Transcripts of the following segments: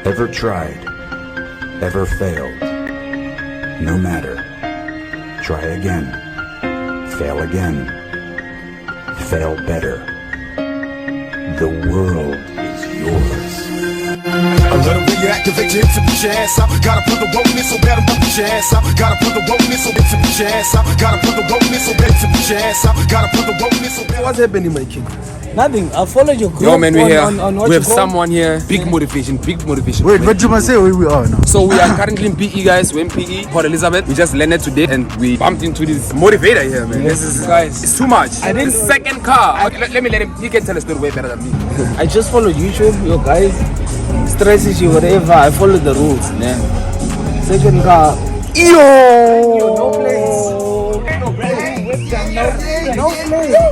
Ever tried? Ever failed? No matter. Try again. Fail again. Fail better. The world is yours. A little bit you activate your hips and put your ass out. Gotta put the rope in so bad I'm put your ass out. Gotta put the rope in so bad to put your ass out. Gotta put the rope in so bad to put your ass out. Gotta put the rope in so bad. What's happening, my king? Nothing. I followed your group. Yo, man, we're here. On what We you have call? someone here. Big motivation, big motivation. Wait, what you must say where we are now? So we are currently in PE, guys. We're in PE, Port Elizabeth. We just landed today and we bumped into this motivator here, man. This is, guys, it's too much. I didn't- The second car. Let me let him. He can tell a story way better than me. I just followed YouTube, your guys. Stresses you, whatever. I follow the rules, man. Second car. No place. No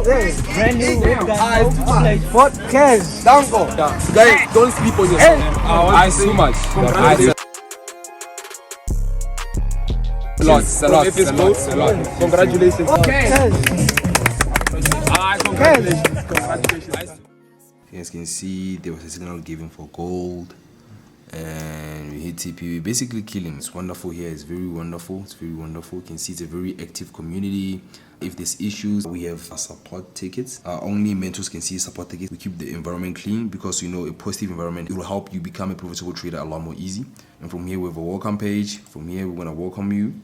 place. Brand new webcam. No place. What cash? Danko. Guys, don't sleep on yourself. I too much. A lot. Congratulations. Congratulations. You guys can see there was a signal given for gold and we hit TP. We're basically killing. It's wonderful here. It's very wonderful. It's very wonderful. You can see it's a very active community. If there's issues, we have support tickets. Only mentors can see support tickets. We keep the environment clean because you know a positive environment, it will help you become a profitable trader a lot more easy. And from here we have a welcome page. From here we're gonna welcome you.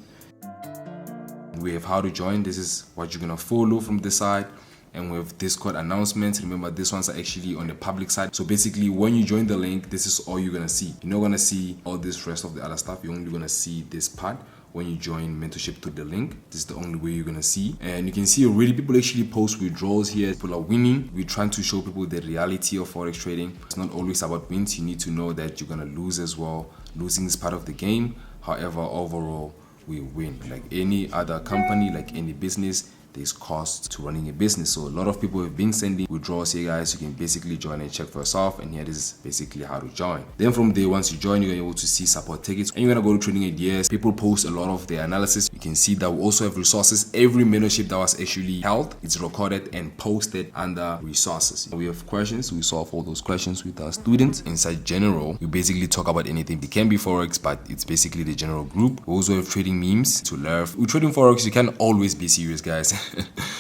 We have how to join. This is what you're gonna follow from this side. And we have Discord announcements. Remember, these ones are actually on the public side. So basically, when you join the link, this is all you're gonna see. You're not gonna see all this rest of the other stuff. You're only gonna see this part when you join mentorship through the link. This is the only way you're gonna see. And you can see already people actually post withdrawals here. People are winning. We're trying to show people the reality of Forex trading. It's not always about wins. You need to know that you're gonna lose as well. Losing is part of the game. However, overall, we win. Like any other company, like any business, there's costs to running a business. So a lot of people have been sending withdrawals here, guys. You can basically join and check for yourself, and here this is basically how to join. Then from there, once you join, you're able to see support tickets, and you're gonna go to trading ideas. People post a lot of their analysis. You can see that we also have resources. Every mentorship that was actually held, it's recorded and posted under resources. We have questions. We solve all those questions with our students. Inside general, we basically talk about anything. It can be Forex, but it's basically the general group. We also have trading memes to learn. With trading Forex, you can't always be serious, guys.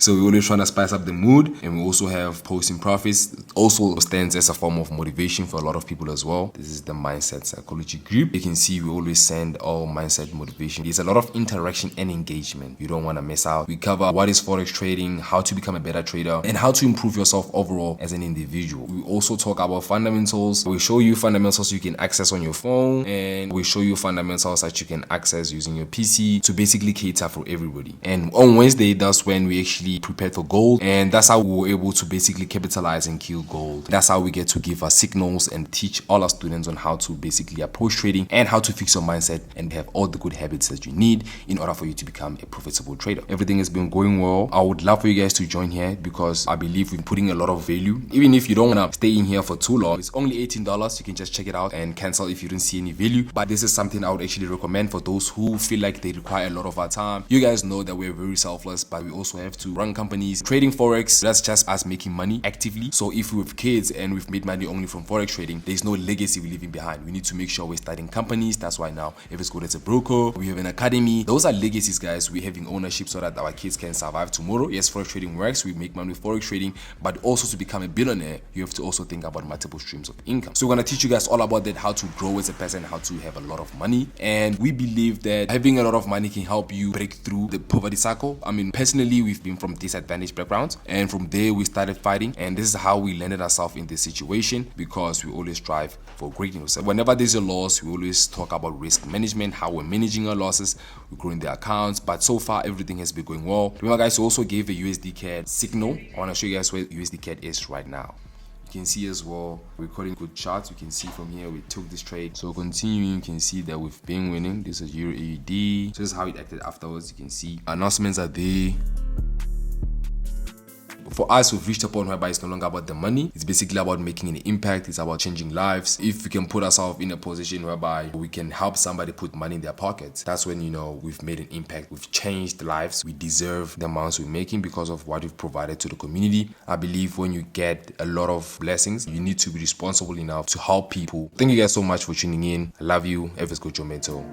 So we're always trying to spice up the mood, and we also have posting profits. It also stands as a form of motivation for a lot of people as well. This is the mindset psychology group. You can see we always send all mindset motivation. There's a lot of interaction and engagement. You don't want to miss out. We cover what is Forex trading, how to become a better trader, and how to improve yourself overall as an individual. We also talk about fundamentals. We show you fundamentals you can access on your phone, and we show you fundamentals that you can access using your PC to basically cater for everybody. And on Wednesday, that's when we actually prepared for gold, and that's how we were able to basically capitalize and kill gold. That's how we get to give our signals and teach all our students on how to basically approach trading and how to fix your mindset and have all the good habits that you need in order for you to become a profitable trader. Everything has been going well. I would love for you guys to join here because I believe we're putting a lot of value. Even if you don't want to stay in here for too long, it's only $18. You can just check it out and cancel if you don't see any value. But this is something I would actually recommend for those who feel like they require a lot of our time. You guys know that we're very selfless, but we also have to run companies. Trading Forex, that's just us making money actively. So if we have kids and we've made money only from Forex trading, there's no legacy we're leaving behind. We need to make sure we're starting companies. That's why now if it's good as a broker, we have an academy. Those are legacies, guys. We're having ownership so that our kids can survive tomorrow. Yes, Forex trading works. We make money with Forex trading, but also to become a billionaire, you have to also think about multiple streams of income. So we're going to teach you guys all about that, how to grow as a person, how to have a lot of money. And we believe that having a lot of money can help you break through the poverty cycle. I mean, personally, we've been from disadvantaged backgrounds, and from there we started fighting, and this is how we landed ourselves in this situation because we always strive for greatness. Whenever there's a loss, we always talk about risk management, how we're managing our losses, we're growing the accounts, but so far everything has been going well. Remember, guys, we also gave a USD CAD signal. I want to show you guys where USD CAD is right now. You can see as well, we're recording good charts. You can see from here we took this trade. So continuing, you can see that we've been winning. This is Euro AUD. So this is how it acted afterwards. You can see announcements are there. For us, we've reached a point whereby it's no longer about the money. It's basically about making an impact. It's about changing lives. If we can put ourselves in a position whereby we can help somebody put money in their pockets, that's when, you know, we've made an impact. We've changed lives. We deserve the amounts we're making because of what we've provided to the community. I believe when you get a lot of blessings, you need to be responsible enough to help people. Thank you guys so much for tuning in. I love you. Efes Coach your mentor.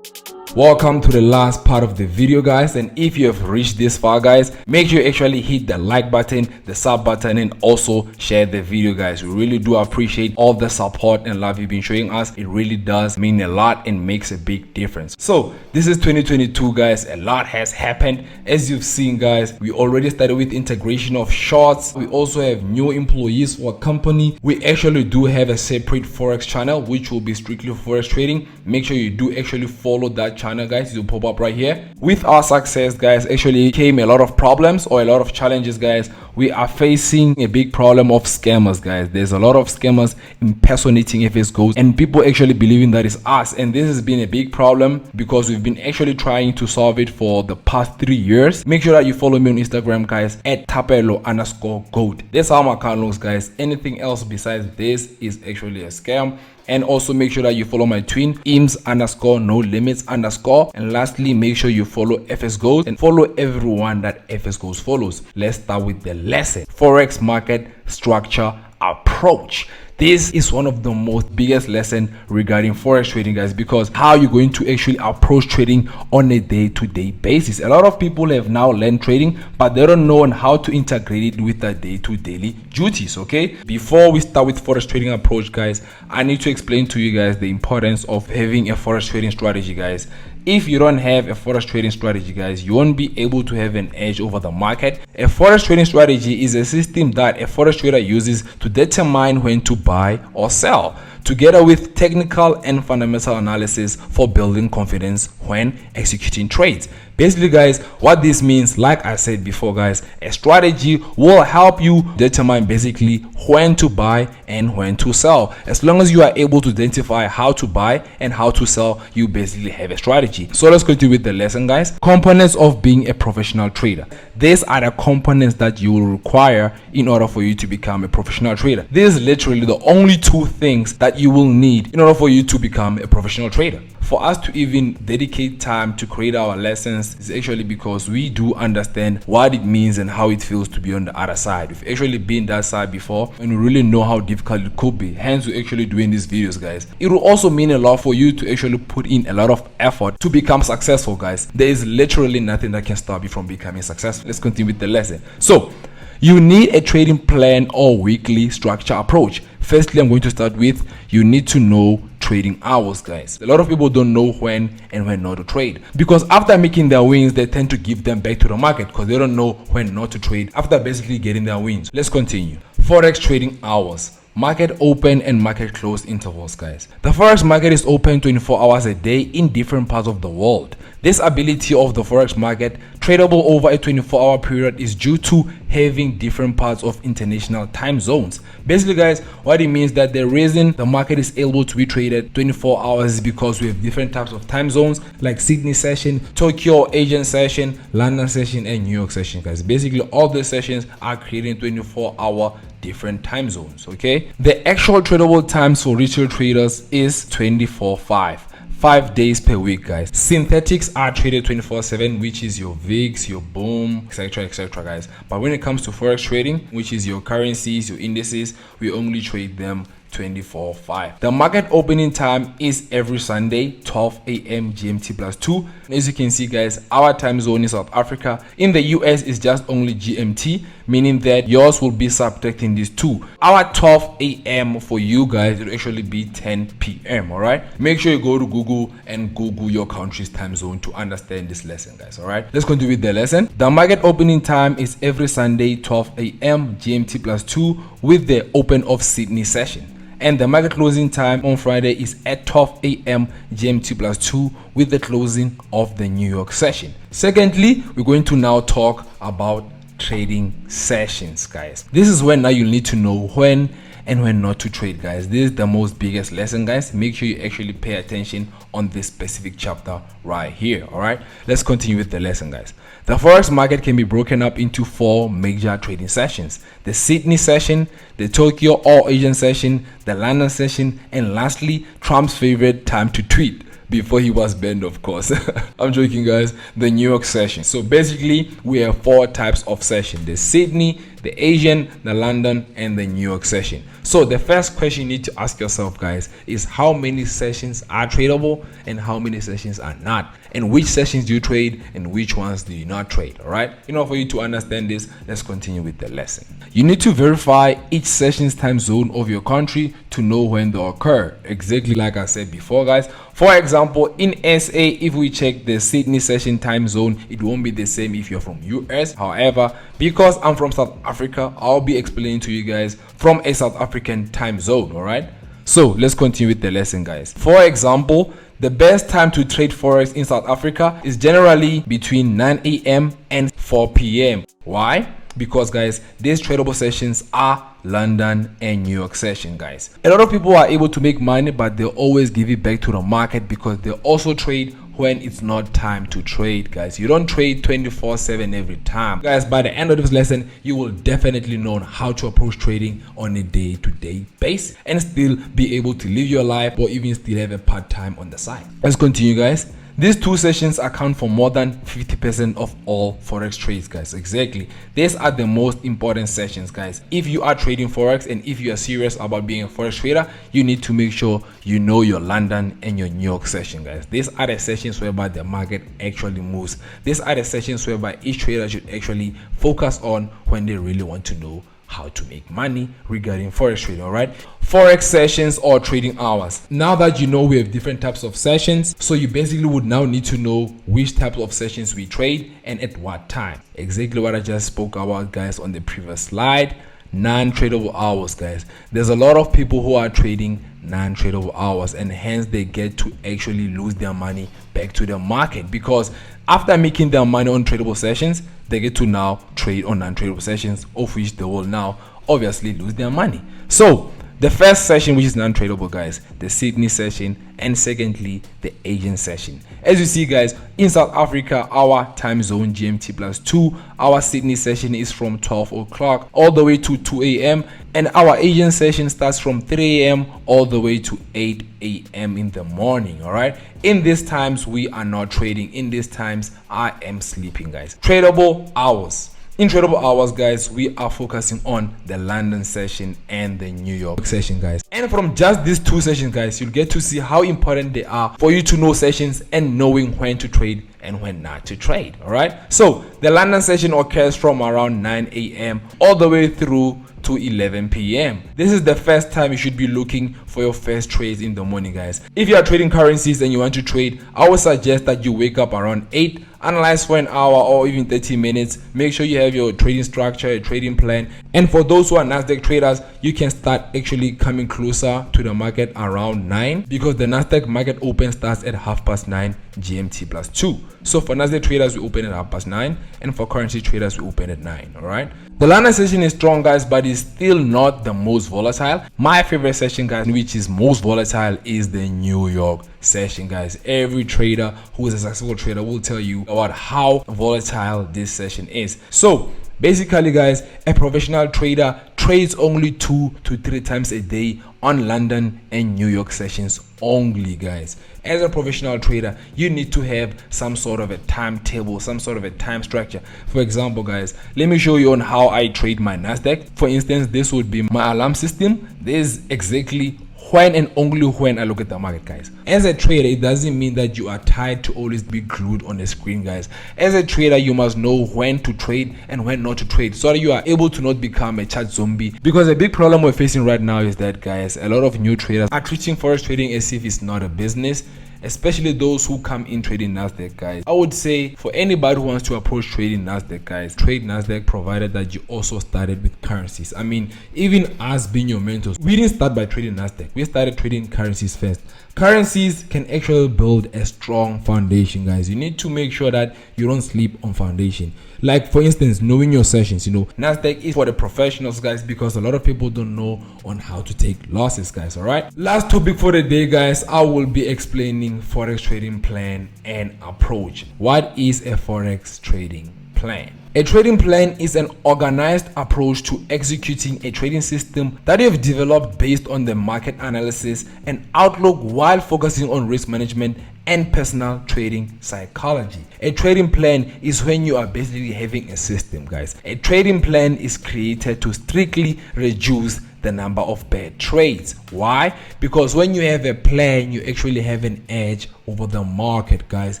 Welcome to the last part of the video, guys, and if you have reached this far, guys, make sure you actually hit the like button, the sub button, and also share the video, guys. We really do appreciate all the support and love you've been showing us. It really does mean a lot and makes a big difference. So this is 2022, guys. A lot has happened. As you've seen, guys, we already started with integration of shorts. We also have new employees for our company. We actually do have a separate Forex channel which will be strictly Forex trading. Make sure you do actually follow that channel, guys. It will pop up right here. With our success, guys, actually came a lot of problems or a lot of challenges, guys. We are facing a big problem of scammers, guys. There's a lot of scammers impersonating FS Goals and people actually believing that it's us, and this has been a big problem because we've been actually trying to solve it for the past 3 years. Make sure that you follow me on Instagram, guys, at tapelo_goat. That's how my account looks, guys. Anything else besides this is actually a scam. And also make sure that you follow my twin, EMMS_no_limits_. And lastly, make sure you follow FS Goals and follow everyone that FS Goals follows. Let's start with the lesson. Forex market structure approach. This is one of the most biggest lesson regarding Forex trading, guys, because how you're going to actually approach trading on a day-to-day basis. A lot of people have now learned trading, but they don't know how to integrate it with their day-to-day duties. Okay, before we start with Forex trading approach, guys, I need to explain to you guys the importance of having a Forex trading strategy, guys. If you don't have a Forex trading strategy, guys, you won't be able to have an edge over the market. A Forex trading strategy is a system that a Forex trader uses to determine when to buy or sell, together with technical and fundamental analysis for building confidence when executing trades. Basically, guys, what this means, like I said before, guys, a strategy will help you determine basically when to buy and when to sell. As long as you are able to identify how to buy and how to sell, you basically have a strategy. So let's continue with the lesson, guys. Components of being a professional trader. These are the components that you will require in order for you to become a professional trader. This is literally the only 2 things that you will need in order for you to become a professional trader. For us to even dedicate time to create our lessons is actually because we do understand what it means and how it feels to be on the other side. We've actually been that side before and we really know how difficult it could be. Hence, we're actually doing these videos, guys. It will also mean a lot for you to actually put in a lot of effort to become successful, guys. There is literally nothing that can stop you from becoming successful. Let's continue with the lesson. So, you need a trading plan or weekly structure approach. Firstly, I'm going to start with you need to know trading hours, guys. A lot of people don't know when and when not to trade, because after making their wins, they tend to give them back to the market because they don't know when not to trade after basically getting their wins. Let's continue. Forex trading hours. Market open and market close intervals, guys. The Forex market is open 24 hours a day in different parts of the world. This ability of the Forex market tradable over a 24-hour period is due to having different parts of international time zones. Basically, guys, what it means that the reason the market is able to be traded 24 hours is because we have different types of time zones like Sydney session, Tokyo Asian session, London session, and New York session, guys. Basically, all the sessions are creating 24-hour different time zones. Okay, the actual tradable times for retail traders is 24/5. 5 days per week, guys. Synthetics are traded 24/7, which is your VIX, your boom, etc, guys. But when it comes to Forex trading, which is your currencies, your indices, we only trade them 24/5. The market opening time is every Sunday, 12 a.m. GMT +2. As you can see, guys, our time zone is South Africa. In the US, it's just only GMT, meaning that yours will be subtracting these 2. Our 12 a.m. for you guys will actually be 10 p.m. All right. Make sure you go to Google and Google your country's time zone to understand this lesson, guys. All right. Let's continue with the lesson. The market opening time is every Sunday, 12 a.m. GMT +2 with the open of Sydney session. And the market closing time on Friday is at 12 a.m. GMT +2 with the closing of the New York session. Secondly, we're going to now talk about trading sessions, guys. This is when now you need to know when and when not to trade, guys. This is the most biggest lesson, guys. Make sure you actually pay attention on this specific chapter right here. All right, let's continue with the lesson, guys. The forex market can be broken up into 4 major trading sessions: the Sydney session, the Tokyo or Asian session, the London session, and lastly, Trump's favorite time to tweet before he was banned, of course. I'm joking, guys. The New York session. So basically we have 4 types of session: the Sydney, the Asian, the London, and the New York session. So the first question you need to ask yourself, guys, is how many sessions are tradable and how many sessions are not, and which sessions do you trade and which ones do you not trade. All right, for you to understand this, let's continue with the lesson. You need to verify each session's time zone of your country to know when they occur, exactly like I said before, guys. For example, in SA, if we check the Sydney session time zone, it won't be the same if you're from US. However, because I'm from South Africa, I'll be explaining to you guys from a South African time zone. All right, so let's continue with the lesson, guys. For example, the best time to trade forex in South Africa is generally between 9 a.m. and 4 p.m. Why? Because, guys, these tradable sessions are London and New York session, guys. A lot of people are able to make money, but they'll always give it back to the market because they also trade when it's not time to trade, guys. You don't trade 24/7 every time, guys. By the end of this lesson, you will definitely know how to approach trading on a day-to-day basis and still be able to live your life or even still have a part-time on the side. Let's continue, guys. These 2 sessions account for more than 50% of all forex trades, guys. Exactly, these are the most important sessions, guys. If you are trading forex and if you are serious about being a forex trader, you need to make sure you know your London and your New York session, guys. These are the sessions whereby the market actually moves. These are the sessions whereby each trader should actually focus on when they really want to know how to make money regarding forex trading. All right, forex sessions or trading hours. Now that you know we have different types of sessions, so you basically would now need to know which type of sessions we trade and at what time. Exactly what I just spoke about, guys, on the previous slide. Non-tradable hours, guys. There's a lot of people who are trading non-tradable hours, and hence they get to actually lose their money back to the market, because after making their money on tradable sessions, they get to now trade on non-tradable sessions, of which they will now obviously lose their money. So the first session, which is non-tradable, guys, the Sydney session, and secondly the Asian session. As you see, guys, in South Africa, our time zone GMT+2, our Sydney session is from 12 o'clock all the way to 2 a.m. and our Asian session starts from 3 a.m. all the way to 8 a.m. in the morning. All right, in these times we are not trading. In these times I am sleeping, guys. Tradable hours. In tradable hours, guys, we are focusing on the London session and the New York session, guys. And from just these 2 sessions, guys, you'll get to see how important they are for you to know sessions and knowing when to trade and when not to trade. All right, so the London session occurs from around 9 a.m. all the way through to 11 p.m. This is the first time you should be looking for your first trades in the morning, guys. If you are trading currencies and you want to trade, I would suggest that you wake up around 8, analyze for an hour or even 30 minutes. Make sure you have your trading structure, a trading plan. And for those who are Nasdaq traders, you can start actually coming closer to the market around 9, because the Nasdaq market open starts at 9:30 GMT+2. So for Nasdaq traders, we open at 9:30, and for currency traders, we open at 9. All right, the London session is strong, guys, but it's still not the most volatile. My favorite session, guys, which is most volatile, is the New York session, guys. Every trader who is a successful trader will tell you about how volatile this session is. So basically, guys, a professional trader trades only 2 to 3 times a day on London and New York sessions only, guys. As a professional trader, you need to have some sort of a timetable, some sort of a time structure. For example, guys, let me show you on how I trade my Nasdaq. For instance, this would be my alarm system. This is exactly when and only when I look at the market, guys. As a trader, it doesn't mean that you are tied to always be glued on the screen, guys. As a trader, you must know when to trade and when not to trade, so that you are able to not become a chat zombie. Because a big problem we're facing right now is that, guys, a lot of new traders are treating forex trading as if it's not a business. especially those who come in trading Nasdaq, guys. I would say for anybody who wants to approach trading Nasdaq, guys, trade Nasdaq provided that you also started with currencies. I mean, even us being your mentors, we didn't start by trading Nasdaq. We started trading currencies first. Currencies can actually build a strong foundation, guys. You need to make sure that you don't sleep on foundation. Like for instance, knowing your sessions. Nasdaq is for the professionals, guys, because a lot of people don't know on how to take losses, guys. All right, last topic for the day, guys. I will be explaining forex trading plan and approach. What is a forex trading plan? A trading plan is an organized approach to executing a trading system that you have developed based on the market analysis and outlook while focusing on risk management and personal trading psychology. A trading plan is when you are basically having a system, guys. A trading plan is created to strictly reduce the number of bad trades. Why? Because when you have a plan, you actually have an edge over the market, guys.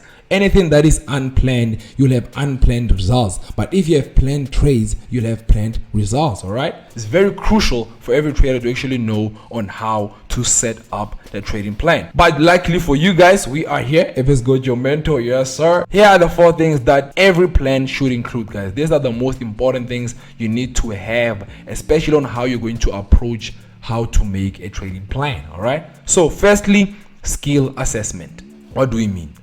Anything that is unplanned, you'll have unplanned results. But if you have planned trades, you'll have planned results. All right, it's very crucial for every trader to actually know on how to set up the trading plan. But luckily for you guys, we are here. FS Gold, your mentor. Yes sir. Here are the 4 things that every plan should include, guys. These are the most important things you need to have, especially on how you're going to approach how to make a trading plan. All right, so firstly, skill assessment. What do we mean?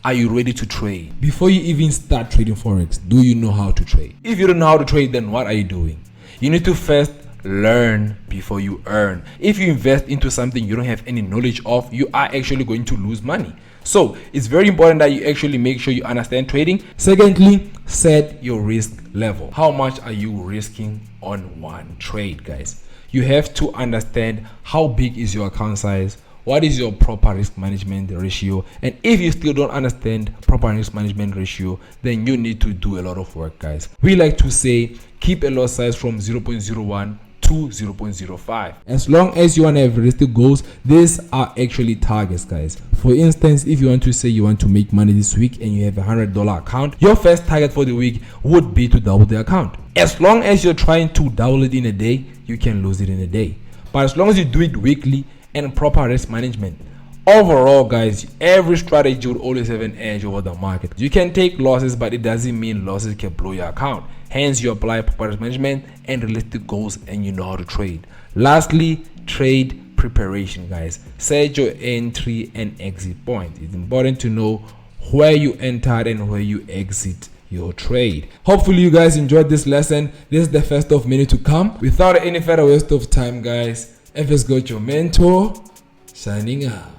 Are you ready to trade? Before you even start trading forex, do you know how to trade? If you don't know how to trade, then what are you doing? You need to first learn before you earn. If you invest into something you don't have any knowledge of, you are actually going to lose money. So it's very important that you actually make sure you understand trading. Secondly, set your risk level. How much are you risking on one trade, guys? You have to understand how big is your account size. What is your proper risk management ratio? And if you still don't understand proper risk management ratio, then you need to do a lot of work, guys. We like to say keep a lot size from 0.01 to 0.05. As long as you want to have realistic goals, these are actually targets, guys. For instance, if you want to say you want to make money this week and you have $100 account, your first target for the week would be to double the account. As long as you're trying to double it in a day, you can lose it in a day. But as long as you do it weekly and proper risk management, overall, guys, every strategy will always have an edge over the market. You can take losses, but it doesn't mean losses can blow your account. Hence, you apply proper risk management and realistic goals, and you know how to trade. Lastly, trade preparation, guys. Set your entry and exit point. It's important to know where you entered and where you exit your trade. Hopefully you guys enjoyed this lesson. This is the first of many to come. Without any further waste of time, guys, FS Gold, your mentor, signing out.